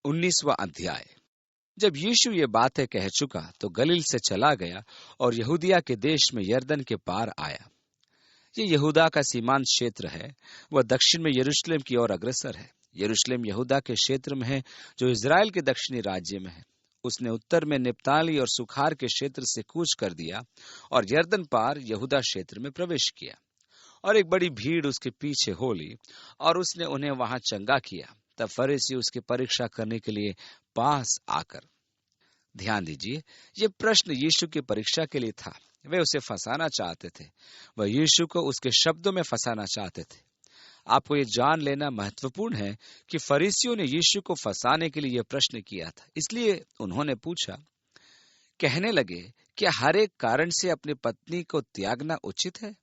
19वां अध्याय। जब यीशु ये बातें कह चुका तो गलील से चला गया और यहूदिया के देश में यरदन के पार आया। ये यहूदा का सीमांत क्षेत्र है। वह दक्षिण में यरूशलेम की ओर अग्रसर है। यरूशलेम यहूदा के क्षेत्र में है जो इजराइल के दक्षिणी राज्य में है। उसने उत्तर में निप्ताली और सुखार के क्षेत्र से कूच कर दिया और यरदन पार यहूदा क्षेत्र में प्रवेश किया। और एक बड़ी भीड़ उसके पीछे हो ली और उसने उन्हें वहां चंगा किया। तब फरीसी उसकी परीक्षा करने के लिए पास आकर, ध्यान दीजिए, ये प्रश्न यीशु की परीक्षा के लिए था। वे उसे फंसाना चाहते थे। वह यीशु को उसके शब्दों में फंसाना चाहते थे। आपको ये जान लेना महत्वपूर्ण है कि फरीसियों ने यीशु को फंसाने के लिए यह प्रश्न किया था। इसलिए उन्होंने पूछा, कहने लगे, क्या हर एक कारण से अपनी पत्नी को त्यागना उचित है?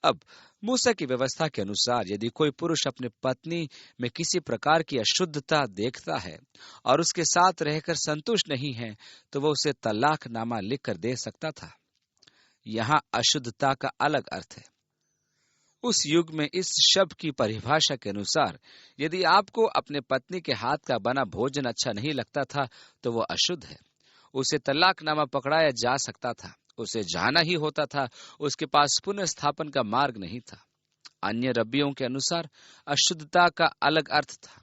अब मूसा की व्यवस्था के अनुसार यदि कोई पुरुष अपनी पत्नी में किसी प्रकार की अशुद्धता देखता है और उसके साथ रहकर संतुष्ट नहीं है तो वह उसे तलाकनामा लिखकर दे सकता था। यहाँ अशुद्धता का अलग अर्थ है। उस युग में इस शब्द की परिभाषा के अनुसार यदि आपको अपने पत्नी के हाथ का बना भोजन अच्छा नहीं लगता था तो वह अशुद्ध है। उसे तलाकनामा पकड़ाया जा सकता था। उसे जाना ही होता था। उसके पास पुनः स्थापन का मार्ग नहीं था। अन्य रब्बियों के अनुसार अशुद्धता का अलग अर्थ था।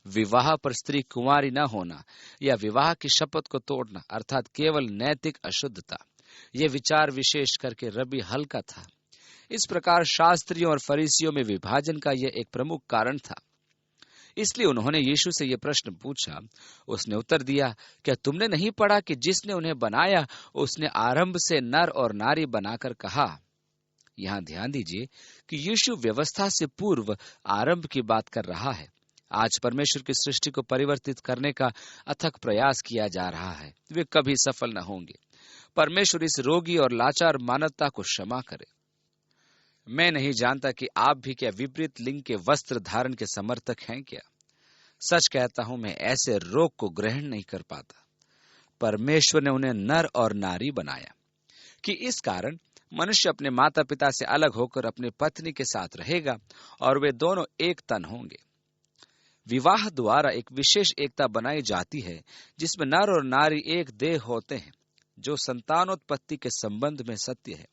विवाह पर स्त्री कुंवारी न होना या विवाह की शपथ को तोड़ना, अर्थात केवल नैतिक अशुद्धता। यह विचार विशेष करके रब्बी हल्का था। इस प्रकार शास्त्रियों और फरीसियों में विभाजन का यह एक प्रमुख कारण था। इसलिए उन्होंने यीशु से यह प्रश्न पूछा। उसने उत्तर दिया, क्या तुमने नहीं पढ़ा कि जिसने उन्हें बनाया उसने आरंभ से नर और नारी बनाकर कहा। यहाँ ध्यान दीजिए कि यीशु व्यवस्था से पूर्व आरंभ की बात कर रहा है। आज परमेश्वर की सृष्टि को परिवर्तित करने का अथक प्रयास किया जा रहा है। वे कभी सफल न होंगे। परमेश्वर इस रोगी और लाचार मानवता को क्षमा करे। मैं नहीं जानता कि आप भी क्या विपरीत लिंग के वस्त्र धारण के समर्थक हैं क्या। सच कहता हूं, मैं ऐसे रोग को ग्रहण नहीं कर पाता। परमेश्वर ने उन्हें नर और नारी बनाया कि इस कारण मनुष्य अपने माता पिता से अलग होकर अपनी पत्नी के साथ रहेगा और वे दोनों एक तन होंगे। विवाह द्वारा एक विशेष एकता बनाई जाती है जिसमें नर और नारी एक देह होते हैं, जो संतानोत्पत्ति के संबंध में सत्य है।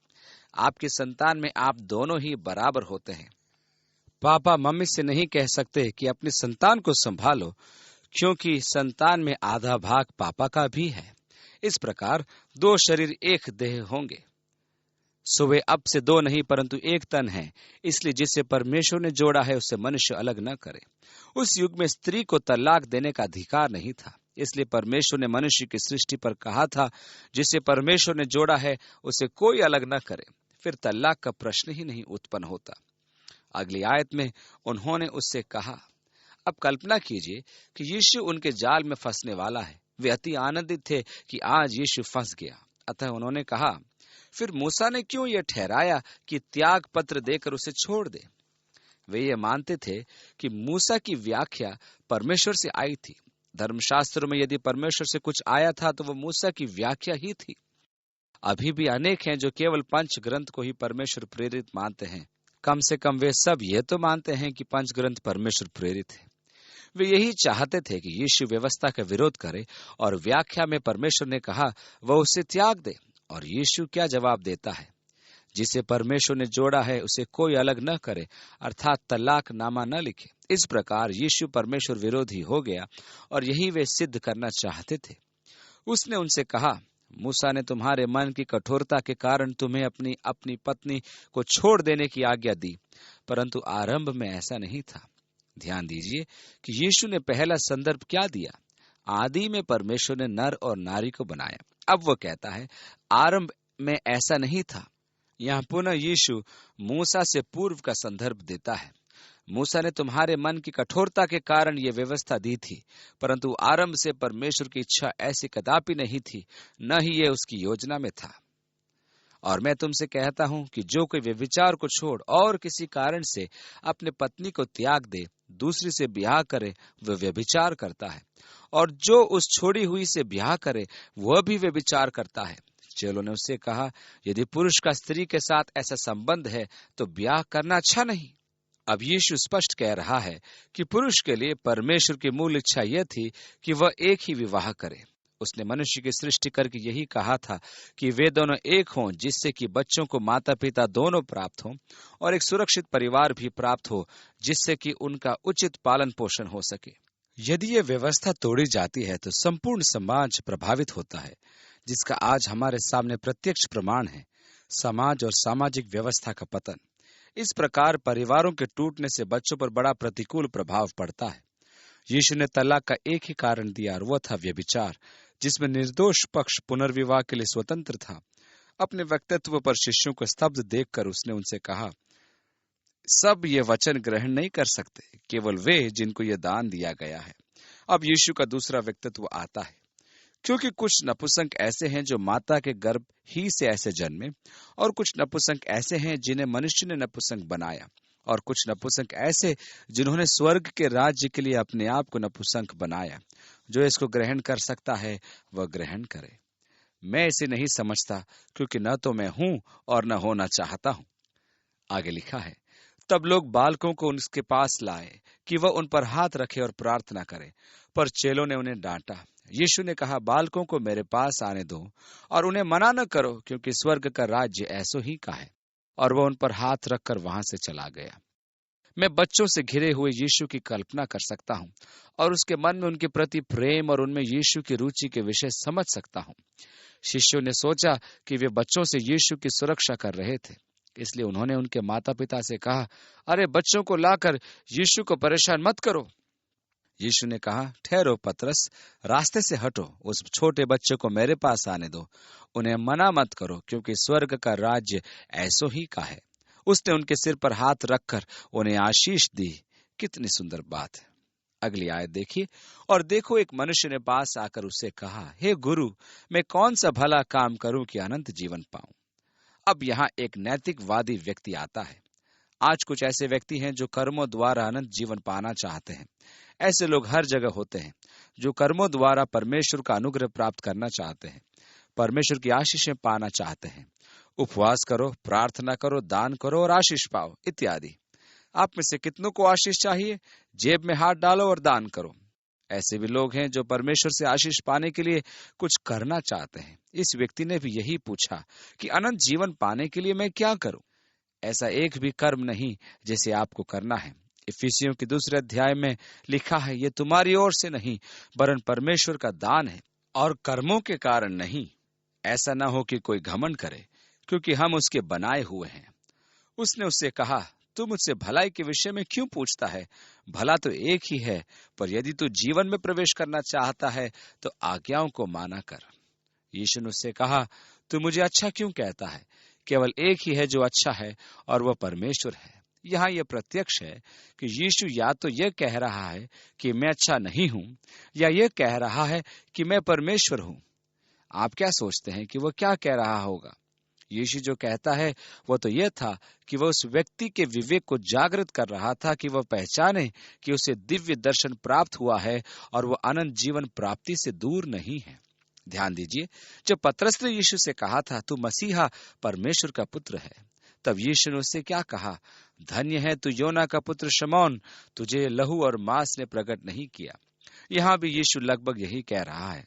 आपकी संतान में आप दोनों ही बराबर होते हैं। पापा मम्मी से नहीं कह सकते कि अपनी संतान को संभालो, क्योंकि संतान में आधा भाग पापा का भी है। इस प्रकार दो शरीर एक देह होंगे। सो वे अब से दो नहीं परंतु एक तन है। इसलिए जिसे परमेश्वर ने जोड़ा है उसे मनुष्य अलग न करे। उस युग में स्त्री को तलाक देने का अधिकार नहीं था। इसलिए परमेश्वर ने मनुष्य की सृष्टि पर कहा था, जिसे परमेश्वर ने जोड़ा है उसे कोई अलग न करे। फिर तलाक का प्रश्न ही नहीं उत्पन्न होता। अगली आयत में उन्होंने उससे कहा। अब कल्पना कीजिए कि यीशु उनके जाल में फंसने वाला है। वे अति आनंदित थे कि आज यीशु फंस गया। अतः उन्होंने कहा, फिर मूसा ने क्यों यह ठहराया कि त्याग पत्र देकर उसे छोड़ दे। वे ये मानते थे कि मूसा की व्याख्या परमेश्वर से आई थी। धर्मशास्त्र में यदि परमेश्वर से कुछ आया था तो वो मूसा की व्याख्या ही थी। अभी भी अनेक हैं जो केवल पंच ग्रंथ को ही परमेश्वर प्रेरित मानते हैं। कम से कम वे सब ये तो मानते हैं कि पंच ग्रंथ परमेश्वर प्रेरित है। वे यही चाहते थे कि यीशु व्यवस्था का विरोध करे और व्याख्या में परमेश्वर ने कहा वह उसे त्याग दे। और यीशु क्या जवाब देता है, जिसे परमेश्वर ने जोड़ा है उसे कोई अलग न करे, अर्थात तलाक नामा न लिखे। इस प्रकार यीशु परमेश्वर विरोधी हो गया और यही वे सिद्ध करना चाहते थे। उसने उनसे कहा, मूसा ने तुम्हारे मन की कठोरता के कारण तुम्हें अपनी पत्नी को छोड़ देने की आज्ञा दी, परंतु आरंभ में ऐसा नहीं था। ध्यान दीजिए कि यीशु ने पहला संदर्भ क्या दिया। आदि में परमेश्वर ने नर और नारी को बनाया। अब वो कहता है आरंभ में ऐसा नहीं था। यहाँ पुनः यीशु मूसा से पूर्व का संदर्भ देता है। मूसा ने तुम्हारे मन की कठोरता के कारण ये व्यवस्था दी थी, परंतु आरंभ से परमेश्वर की इच्छा ऐसी कदापि नहीं थी, न ही ये उसकी योजना में था। और मैं तुमसे कहता हूं कि जो कोई व्यभिचार को छोड़ और किसी कारण से अपने पत्नी को त्याग दे, दूसरी से ब्याह करे, वह व्यभिचार करता है। और जो उस छोड़ी हुई से ब्याह करे, वह भी व्यभिचार करता है। चेलों ने उससे कहा, यदि पुरुष का स्त्री के साथ ऐसा संबंध है तो ब्याह करना अच्छा नहीं। अब यीशु स्पष्ट कह रहा है कि पुरुष के लिए परमेश्वर की मूल इच्छा यह थी कि वह एक ही विवाह करे। उसने मनुष्य की सृष्टि करके यही कहा था कि वे दोनों एक हों, जिससे कि बच्चों को माता पिता दोनों प्राप्त हों और एक सुरक्षित परिवार भी प्राप्त हो, जिससे कि उनका उचित पालन पोषण हो सके। यदि ये व्यवस्था तोड़ी जाती है तो संपूर्ण समाज प्रभावित होता है, जिसका आज हमारे सामने प्रत्यक्ष प्रमाण है, समाज और सामाजिक व्यवस्था का पतन। इस प्रकार परिवारों के टूटने से बच्चों पर बड़ा प्रतिकूल प्रभाव पड़ता है। यीशु ने तलाक का एक ही कारण दिया और वह था व्यभिचार, जिसमें निर्दोष पक्ष पुनर्विवाह के लिए स्वतंत्र था। अपने व्यक्तित्व पर शिष्यों को स्तब्ध देखकर उसने उनसे कहा, सब ये वचन ग्रहण नहीं कर सकते, केवल वे जिनको ये दान दिया गया है। अब यीशु का दूसरा व्यक्तित्व आता है, क्योंकि कुछ नपुंसक ऐसे हैं जो माता के गर्भ ही से ऐसे जन्मे, और कुछ नपुंसक ऐसे हैं जिन्हें मनुष्य ने नपुंसक बनाया, और कुछ नपुंसक ऐसे जिन्होंने स्वर्ग के राज्य के लिए अपने आप को नपुंसक बनाया। जो इसको ग्रहण कर सकता है वह ग्रहण करे। मैं इसे नहीं समझता, क्योंकि न तो मैं हूं और न होना चाहता हूं। आगे लिखा है, तब लोग बालकों को उसके पास लाए कि वह उन पर हाथ रखे और प्रार्थना करे, पर चेलों ने उन्हें डांटा। यीशु ने कहा, बालकों को मेरे पास आने दो और उन्हें मना न करो, क्योंकि स्वर्ग का राज्य ऐसो ही का है। और वह उन पर हाथ रखकर वहां से चला गया। मैं बच्चों से घिरे हुए यीशु की कल्पना कर सकता हूं और उसके मन में उनके प्रति प्रेम और उनमें यीशु की रुचि के विषय समझ सकता हूं। शिष्यों ने सोचा कि वे बच्चों से यीशु की सुरक्षा कर रहे थे, इसलिए उन्होंने उनके माता पिता से कहा, अरे बच्चों को लाकर यीशु को परेशान मत करो। यीशु ने कहा, ठहरो पतरस, रास्ते से हटो, उस छोटे बच्चे को मेरे पास आने दो, उन्हें मना मत करो, क्योंकि स्वर्ग का राज्य ऐसो ही का है। उसने उनके सिर पर हाथ रखकर उन्हें आशीष दी। कितनी सुंदर बात है। अगली आयत देखिए, और देखो एक मनुष्य ने पास आकर उससे कहा, हे गुरु, मैं कौन सा भला काम करूं कि अनंत जीवन पाऊं। अब यहाँ एक नैतिकवादी व्यक्ति आता है। आज कुछ ऐसे व्यक्ति हैं जो कर्मों द्वारा अनंत जीवन पाना चाहते हैं। ऐसे लोग हर जगह होते हैं जो कर्मों द्वारा परमेश्वर का अनुग्रह प्राप्त करना चाहते हैं, परमेश्वर की आशीषें पाना चाहते हैं। उपवास करो, प्रार्थना करो, दान करो और आशीष पाओ इत्यादि। आप में से कितनों को आशीष चाहिए? जेब में हाथ डालो और दान करो। ऐसे भी लोग हैं जो परमेश्वर से आशीष पाने के लिए कुछ करना चाहते हैं। इस व्यक्ति ने भी यही पूछा कि अनंत जीवन पाने के लिए मैं क्या करूं। ऐसा एक भी कर्म नहीं जैसे आपको करना है। इफिसियों के 2 अध्याय में लिखा है, ये तुम्हारी ओर से नहीं वरन परमेश्वर का दान है और कर्मों के कारण नहीं, ऐसा न हो कि कोई घमंड करे, क्योंकि हम उसके बनाए हुए हैं। उसने उससे कहा, तू मुझसे भलाई के विषय में क्यों पूछता है? भला तो एक ही है, पर यदि तू जीवन में प्रवेश करना चाहता है तो आज्ञाओं को माना कर। यीशु ने उससे कहा, तू मुझे अच्छा क्यों कहता है? केवल एक ही है जो अच्छा है और वह परमेश्वर है। यहाँ यह प्रत्यक्ष है कि यीशु या तो यह कह रहा है कि मैं अच्छा नहीं हूं, या यह कह रहा है कि मैं परमेश्वर हूं। आप क्या सोचते हैं कि वह क्या कह रहा होगा? यीशु जो कहता है वह तो यह था कि वह उस व्यक्ति के विवेक को जागृत कर रहा था कि वह पहचाने कि उसे दिव्य दर्शन प्राप्त हुआ है और वह अनंत जीवन प्राप्ति से दूर नहीं है। ध्यान दीजिए, जब पतरस ने यीशु से कहा था, तू मसीहा परमेश्वर का पुत्र है, तब यीशु ने उससे क्या कहा? धन्य है तू योना का पुत्र शमौन, तुझे लहू और मांस ने प्रकट नहीं किया। यहाँ भी यीशु लगभग यही कह रहा है।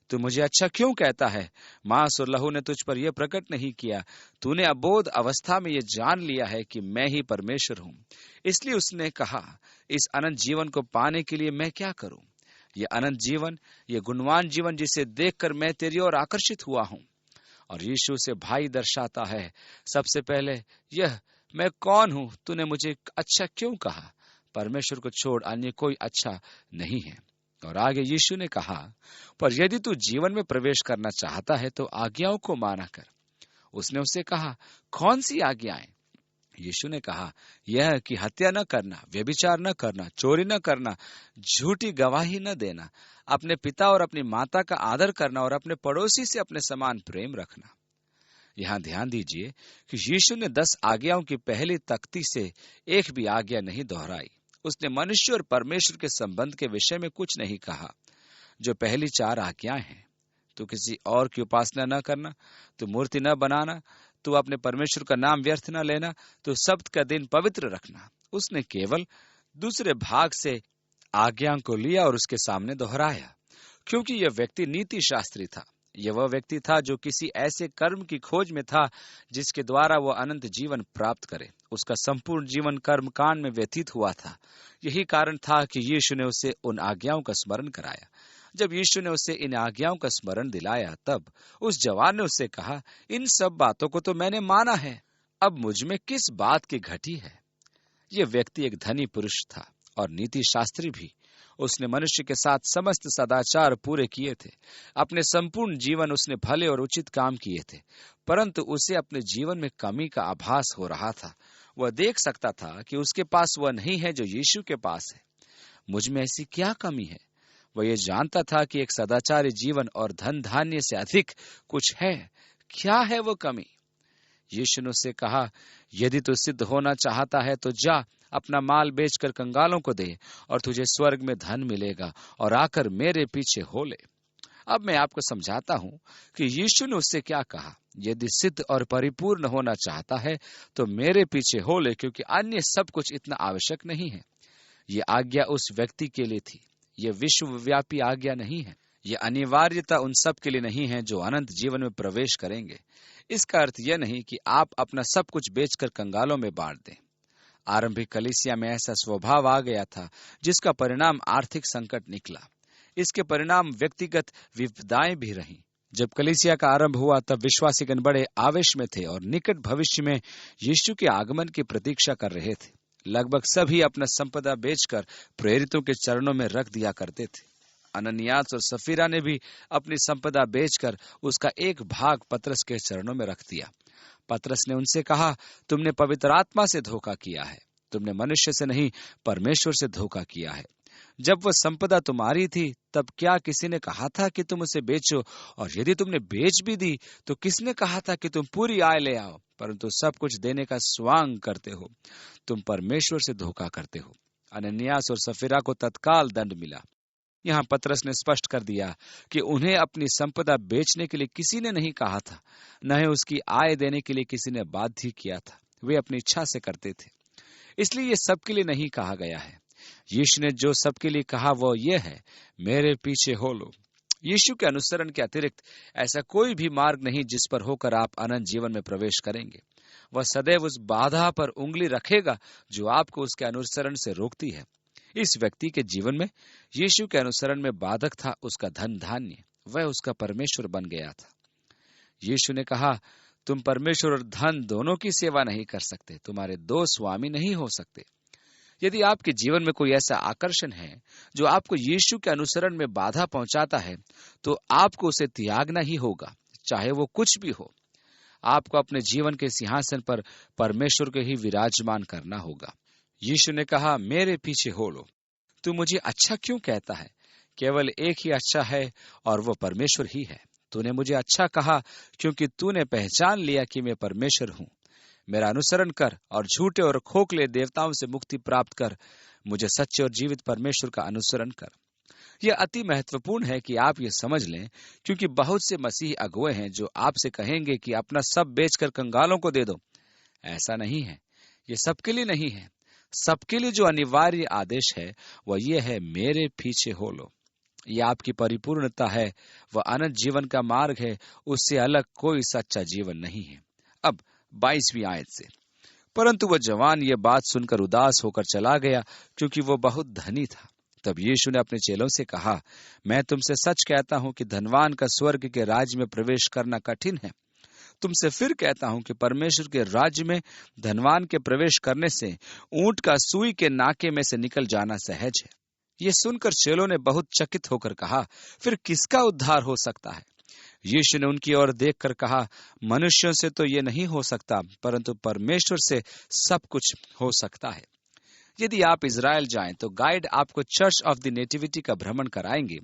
तू मुझे अच्छा क्यों कहता है? मांस और लहू ने तुझ पर यह प्रकट नहीं किया। तूने अबोध अवस्था में यह जान लिया है कि मैं ही परमेश्वर हूँ। इसलिए उसने कहा, इस अनंत जीवन को पाने के लिए मैं क्या करूं? यह अनंत जीवन, यह गुणवान जीवन जिसे देखकर मैं तेरी ओर आकर्षित हुआ हूं। और यीशु से भाई दर्शाता है, सबसे पहले यह, मैं कौन हूं? तूने मुझे अच्छा क्यों कहा? परमेश्वर को छोड़ अन्य कोई अच्छा नहीं है। और आगे यीशु ने कहा, पर यदि तू जीवन में प्रवेश करना चाहता है तो आज्ञाओं को माना कर। उसने उससे कहा, कौन सी आज्ञाएं? यीशु ने कहा, यह कि हत्या न करना, व्यभिचार न करना, चोरी न करना, झूठी गवाही न देना, अपने पिता और अपनी माता का आदर करना और अपने पड़ोसी से अपने समान प्रेम रखना। यहाँ ध्यान दीजिए कि यीशु ने 10 आज्ञाओं की पहली तख्ती से एक भी आज्ञा नहीं दोहराई। उसने मनुष्य और परमेश्वर के संबंध के विषय में कुछ नहीं कहा। जो पहली 4 आज्ञाएं हैं, तो किसी और की उपासना न करना, तो मूर्ति न बनाना, तो अपने परमेश्वर का नाम व्यर्थ न लेना, तो सब्त का दिन पवित्र रखना, उसने केवल दूसरे भाग से आज्ञा को लिया और उसके सामने दोहराया, क्योंकि यह व्यक्ति नीति शास्त्री था। यह वह व्यक्ति था जो किसी ऐसे कर्म की खोज में था जिसके द्वारा वह अनंत जीवन प्राप्त करे। उसका संपूर्ण जीवन कर्म कांड में व्यतीत हुआ था। यही कारण था कि यीशु ने उसे उन आज्ञाओं का स्मरण कराया। जब यीशु ने उसे इन आज्ञाओं का स्मरण दिलाया, तब उस जवान ने उससे कहा, इन सब बातों को तो मैंने माना है, अब मुझ में किस बात की घटी है? यह व्यक्ति एक धनी पुरुष था और नीति शास्त्री भी। उसने मनुष्य के साथ समस्त सदाचार पूरे किए थे। अपने संपूर्ण जीवन उसने भले और उचित काम किए थे, परंतु उसे अपने जीवन में कमी का आभास हो रहा था। वह देख सकता था कि उसके पास वह नहीं है जो यीशु के पास है। मुझ में ऐसी क्या कमी है? वह ये जानता था कि एक सदाचारी जीवन और धन धान्य से अधिक कुछ है। क्या है वो कमी? यीशु ने उससे कहा, यदि तू सिद्ध होना चाहता है तो जा, अपना माल बेचकर कंगालों को दे और तुझे स्वर्ग में धन मिलेगा, और आकर मेरे पीछे हो ले। अब मैं आपको समझाता हूं कि यीशु ने उससे क्या कहा। यदि सिद्ध और परिपूर्ण होना चाहता है तो मेरे पीछे हो ले, क्योंकि अन्य सब कुछ इतना आवश्यक नहीं है। ये आज्ञा उस व्यक्ति के लिए थी। यह विश्वव्यापी आज्ञा नहीं है। यह अनिवार्यता उन सब के लिए नहीं है जो अनंत जीवन में प्रवेश करेंगे। इसका अर्थ यह नहीं कि आप अपना सब कुछ बेचकर कंगालों में बांट दें। आरंभिक कलीसिया में ऐसा स्वभाव आ गया था, जिसका परिणाम आर्थिक संकट निकला। इसके परिणाम व्यक्तिगत विपदाएं भी रहीं। जब कलीसिया का आरंभ हुआ, तब विश्वासीगण बड़े आवेश में थे और निकट भविष्य में यीशु के आगमन की प्रतीक्षा कर रहे थे। लगभग सभी अपना संपदा बेचकर प्रेरितों के चरणों में रख दिया करते थे। अननियास और सफीरा ने भी अपनी संपदा बेचकर उसका एक भाग पतरस के चरणों में रख दिया। पतरस ने उनसे कहा, तुमने पवित्र आत्मा से धोखा किया है, तुमने मनुष्य से नहीं परमेश्वर से धोखा किया है। जब वह संपदा तुम्हारी थी, तब क्या किसी ने कहा था कि तुम उसे बेचो? और यदि तुमने बेच भी दी, तो किसने कहा था कि तुम पूरी आय ले आओ? परंतु सब कुछ देने का स्वांग करते हो। तुम परमेश्वर से धोखा करते हो। अननियास और सफीरा को तत्काल दंड मिला। यहाँ पतरस ने स्पष्ट कर दिया कि उन्हें अपनी संपदा बेचने के लिए किसी ने नहीं कहा था, न ही उसकी आय देने के लिए किसी ने बाध्य किया था। वे अपनी इच्छा से करते थे। इसलिए ये सबके लिए नहीं कहा गया है। यीशु ने जो सबके लिए कहा वो ये है, मेरे पीछे हो लो। यीशु के अनुसरण के अतिरिक्त ऐसा कोई भी मार्ग नहीं जिस पर होकर आप अनंत जीवन में प्रवेश करेंगे। वह सदैव उस बाधा पर उंगली रखेगा जो आपको उसके अनुसरण से रोकती है। इस व्यक्ति के जीवन में यीशु के अनुसरण में बाधक था उसका धन धान्य। वह उसका परमेश्वर बन गया था। यीशु ने कहा, तुम परमेश्वर और धन दोनों की सेवा नहीं कर सकते। तुम्हारे दो स्वामी नहीं हो सकते। यदि आपके जीवन में कोई ऐसा आकर्षण है जो आपको यीशु के अनुसरण में बाधा पहुंचाता है, तो आपको उसे त्यागना ही होगा, चाहे वो कुछ भी हो। आपको अपने जीवन के सिंहासन पर परमेश्वर को ही विराजमान करना होगा। यीशु ने कहा, मेरे पीछे हो लो। तू मुझे अच्छा क्यों कहता है? केवल एक ही अच्छा है और वो परमेश्वर ही है। तूने मुझे अच्छा कहा क्योंकि तूने पहचान लिया कि मैं परमेश्वर हूँ। मेरा अनुसरण कर और झूठे और खोखले देवताओं से मुक्ति प्राप्त कर। मुझे सच्चे और जीवित परमेश्वर का अनुसरण कर। यह अति महत्वपूर्ण है कि आप ये समझ लें, क्योंकि बहुत से मसीही अगुवे हैं जो आपसे कहेंगे कि अपना सब बेचकर कंगालों को दे दो। ऐसा नहीं है। ये सबके लिए नहीं है। सबके लिए जो अनिवार्य आदेश है वह यह है, मेरे पीछे हो लो। यह आपकी परिपूर्णता है। वह अनंत जीवन का मार्ग है। उससे अलग कोई सच्चा जीवन नहीं है। अब 22वीं आयत से, परंतु वह जवान ये बात सुनकर उदास होकर चला गया, क्योंकि वो बहुत धनी था। तब यीशु ने अपने चेलों से कहा, मैं तुमसे सच कहता हूं कि धनवान का स्वर्ग के राज्य में प्रवेश करना कठिन है। तुमसे फिर कहता हूं कि परमेश्वर के राज्य में धनवान के प्रवेश करने से ऊंट का सुई के नाके में से निकल जाना सहज है। ये सुनकर चेलों ने बहुत चकित होकर कहा, फिर किसका उद्धार हो सकता है? यीशु ने उनकी ओर देखकर कहा, मनुष्यों से तो ये नहीं हो सकता, परंतु परमेश्वर से सब कुछ हो सकता है। यदि आप इजराइल जाएं तो गाइड आपको चर्च ऑफ द नेटिविटी का भ्रमण कराएंगे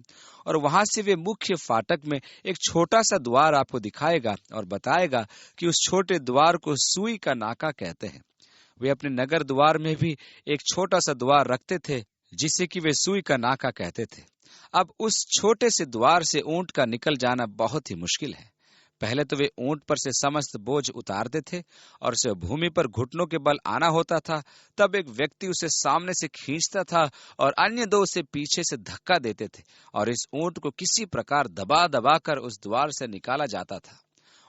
और वहां से वे मुख्य फाटक में एक छोटा सा द्वार आपको दिखाएगा और बताएगा कि उस छोटे द्वार को सुई का नाका कहते हैं। वे अपने नगर द्वार में भी एक छोटा सा द्वार रखते थे जिसे कि वे सुई का नाका कहते थे। अब उस छोटे से द्वार से ऊंट का निकल जाना बहुत ही मुश्किल है। पहले तो वे ऊंट पर से समस्त बोझ उतारते थे और उसे भूमि पर घुटनों के बल आना होता था। तब एक व्यक्ति उसे सामने से खींचता था और अन्य दो उसे पीछे से धक्का देते थे और इस ऊंट को किसी प्रकार दबा दबा कर उस द्वार से निकाला जाता था।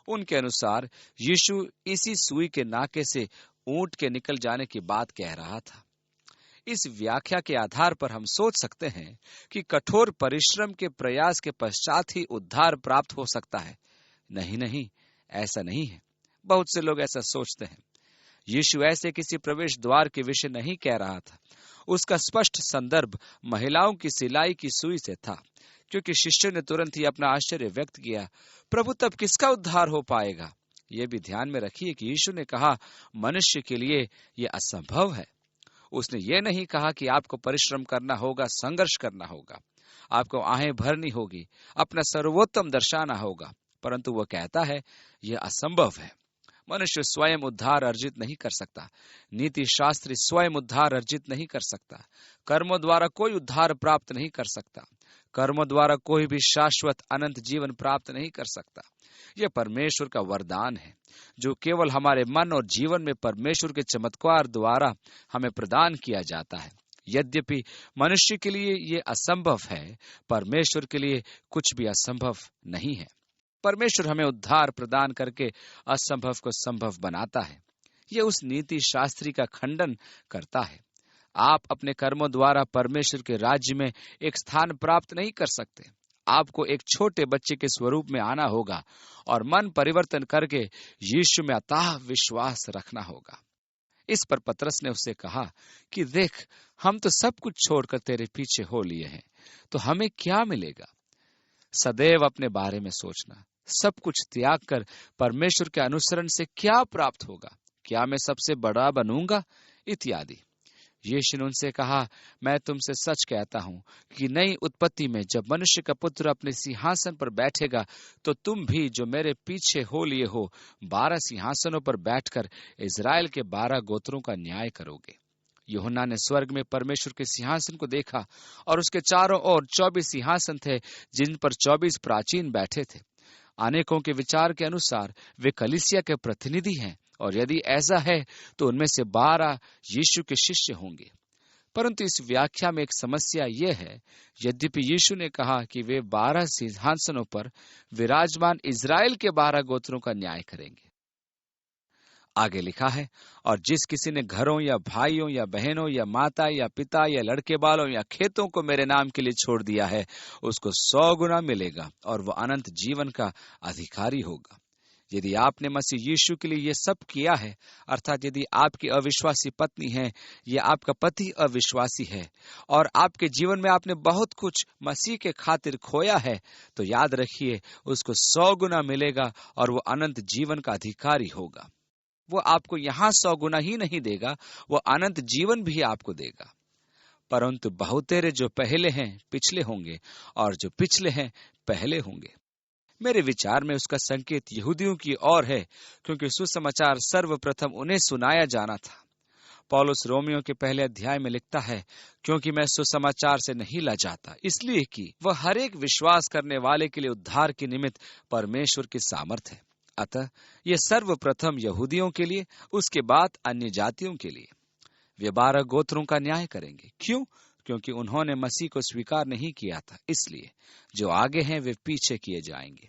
उनके अनुसार यीशु इसी सुई के नाके से ऊंट के निकल जाने की बात कह रहा था। इस व्याख्या के आधार पर हम सोच सकते हैं कि कठोर परिश्रम के प्रयास के पश्चात ही उद्धार प्राप्त हो सकता है। नहीं नहीं, ऐसा नहीं है। बहुत से लोग ऐसा सोचते हैं। यीशु ऐसे किसी प्रवेश द्वार के विषय नहीं कह रहा था। उसका स्पष्ट संदर्भ महिलाओं की सिलाई की सुई से था, क्योंकि शिष्यों ने तुरंत ही अपना आश्चर्य व्यक्त किया, प्रभु तब किसका उद्धार हो पाएगा? यह भी ध्यान में रखिए कि यीशु ने कहा मनुष्य के लिए यह असंभव है। उसने ये नहीं कहा कि आपको परिश्रम करना होगा, संघर्ष करना होगा, आपको आहें भरनी होगी, अपना सर्वोत्तम दर्शाना होगा, परंतु वह कहता है यह असंभव है। मनुष्य स्वयं उद्धार अर्जित नहीं कर सकता। नीति शास्त्री स्वयं उद्धार अर्जित नहीं कर सकता। कर्मों द्वारा कोई उद्धार प्राप्त नहीं कर सकता। कर्मों द्वारा कोई भी शाश्वत अनंत जीवन प्राप्त नहीं कर सकता। यह परमेश्वर का वरदान है जो केवल हमारे मन और जीवन में परमेश्वर के चमत्कार द्वारा हमें प्रदान किया जाता है। यद्यपि मनुष्य के लिए यह असंभव है, परमेश्वर के लिए कुछ भी असंभव नहीं है। परमेश्वर हमें उद्धार प्रदान करके असंभव को संभव बनाता है। यह उस नीति शास्त्री का खंडन करता है। आप अपने कर्मों द्वारा परमेश्वर के राज्य में एक स्थान प्राप्त नहीं कर सकते। आपको एक छोटे बच्चे के स्वरूप में आना होगा और मन परिवर्तन करके यीशु में अथाह विश्वास रखना होगा। इस पर पतरस ने उससे कहा कि देख, हम तो सब कुछ छोड़कर तेरे पीछे हो लिए हैं, तो हमें क्या मिलेगा? सदैव अपने बारे में सोचना, सब कुछ त्याग कर परमेश्वर के अनुसरण से क्या प्राप्त होगा? क्या मैं सबसे बड़ा बनूंगा? इत्यादि। यीशु ने उनसे कहा, मैं तुमसे सच कहता हूं कि नई उत्पत्ति में जब मनुष्य का पुत्र अपने सिंहासन पर बैठेगा, तो तुम भी जो मेरे पीछे हो लिए हो 12 सिंहासनों पर बैठकर इज़राइल के 12 गोत्रों का न्याय करोगे। यूहन्ना ने स्वर्ग में परमेश्वर के सिंहासन को देखा और उसके चारों ओर 24 सिंहासन थे, जिन पर 24 प्राचीन बैठे थे। अनेकों के विचार के अनुसार वे कलीसिया के प्रतिनिधि हैं, और यदि ऐसा है तो उनमें से 12 यीशु के शिष्य होंगे। परंतु इस व्याख्या में एक समस्या यह है, यद्यपि यीशु ने कहा कि वे 12 सिंहासनों पर विराजमान इज़राइल के 12 गोत्रों का न्याय करेंगे। आगे लिखा है, और जिस किसी ने घरों या भाइयों या बहनों या माता या पिता या लड़के बालों या खेतों को मेरे नाम के लिए छोड़ दिया है, उसको 100 गुना मिलेगा और वह अनंत जीवन का अधिकारी होगा। यदि आपने मसीह यीशु के लिए ये सब किया है, अर्थात यदि आपकी अविश्वासी पत्नी है या आपका पति अविश्वासी है और आपके जीवन में आपने बहुत कुछ मसीह के खातिर खोया है, तो याद रखिए उसको 100 गुना मिलेगा और वो अनंत जीवन का अधिकारी होगा। वो आपको यहाँ 100 गुना ही नहीं देगा, वो अनंत जीवन भी आपको देगा। परंतु बहुतेरे जो पहले हैं पिछले होंगे और जो पिछले हैं पहले होंगे। मेरे विचार में उसका संकेत यहूदियों की ओर है, क्योंकि सुसमाचार सर्वप्रथम उन्हें सुनाया जाना था। पौलुस रोमियो के पहले अध्याय में लिखता है, क्योंकि मैं सुसमाचार से नहीं लजाता, इसलिए कि वह हर एक विश्वास करने वाले के लिए उद्धार के निमित्त परमेश्वर की सामर्थ है। अतः यह सर्वप्रथम यहूदियों के लिए, उसके बाद अन्य जातियों के लिए। वे 12 गोत्रों का न्याय करेंगे। क्यों? क्योंकि उन्होंने मसीह को स्वीकार नहीं किया था, इसलिए जो आगे हैं वे पीछे किए जाएंगे।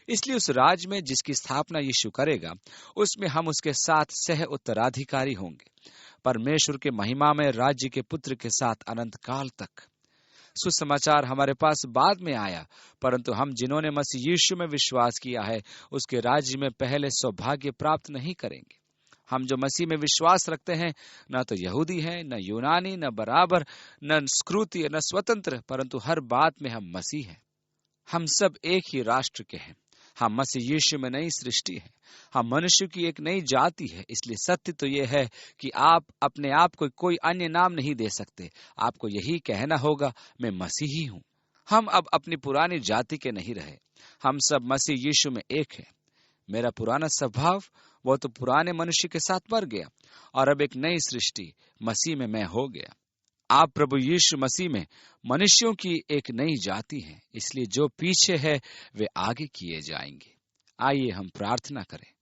इसलिए उस राज में जिसकी स्थापना यीशु करेगा, उसमें हम उसके साथ सह उत्तराधिकारी होंगे, परमेश्वर के महिमामय राज्य के पुत्र के साथ अनंत काल तक। सुसमाचार हमारे पास बाद में आया, परंतु हम जिन्होंने मसीह यीशु में विश्वास किया है, उसके राज्य में पहले सौभाग्य प्राप्त नहीं करेंगे। हम जो मसीह में विश्वास रखते हैं, न तो यहूदी हैं, न यूनानी, न बराबर, न स्क्रूति, न स्वतंत्र, परंतु हर बात में हम मसीह हैं। हम सब एक ही राष्ट्र के हैं। हम मसीह यीशु में नई सृष्टि है। हम मनुष्य की एक नई जाति है। इसलिए सत्य तो यह है कि आप अपने आप को कोई अन्य नाम नहीं दे सकते। आपको यही कहना होगा, मैं मसीही हूँ। हम अब अपनी पुरानी जाति के नहीं रहे। हम सब मसीह यीशु में एक है। मेरा पुराना स्वभाव वो तो पुराने मनुष्य के साथ मर गया और अब एक नई सृष्टि मसीह में मैं हो गया। आप प्रभु यीशु मसीह में मनुष्यों की एक नई जाति हैं। इसलिए जो पीछे है वे आगे किए जाएंगे। आइए हम प्रार्थना करें।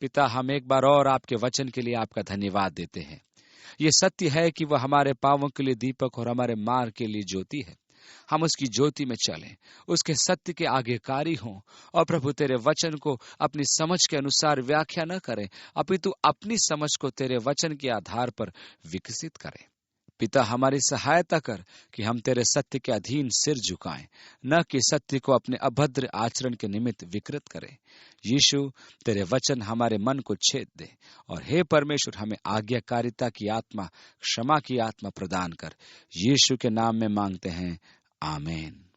पिता, हम एक बार और आपके वचन के लिए आपका धन्यवाद देते हैं। ये सत्य है कि वह हमारे पांवों के लिए दीपक और हमारे मार्ग के लिए ज्योति है। हम उसकी ज्योति में चलें, उसके सत्य के आज्ञाकारी हों, और प्रभु तेरे वचन को अपनी समझ के अनुसार व्याख्या न करें, अपितु अपनी समझ को तेरे वचन के आधार पर विकसित करें। पिता, हमारी सहायता कर कि हम तेरे सत्य के अधीन सिर झुकाएं, न कि सत्य को अपने अभद्र आचरण के निमित्त विकृत करें। यीशु, तेरे वचन हमारे मन को छेद दे, और हे परमेश्वर, हमें आज्ञाकारिता की आत्मा, क्षमा की आत्मा प्रदान कर। यीशु के नाम में मांगते हैं, आमीन।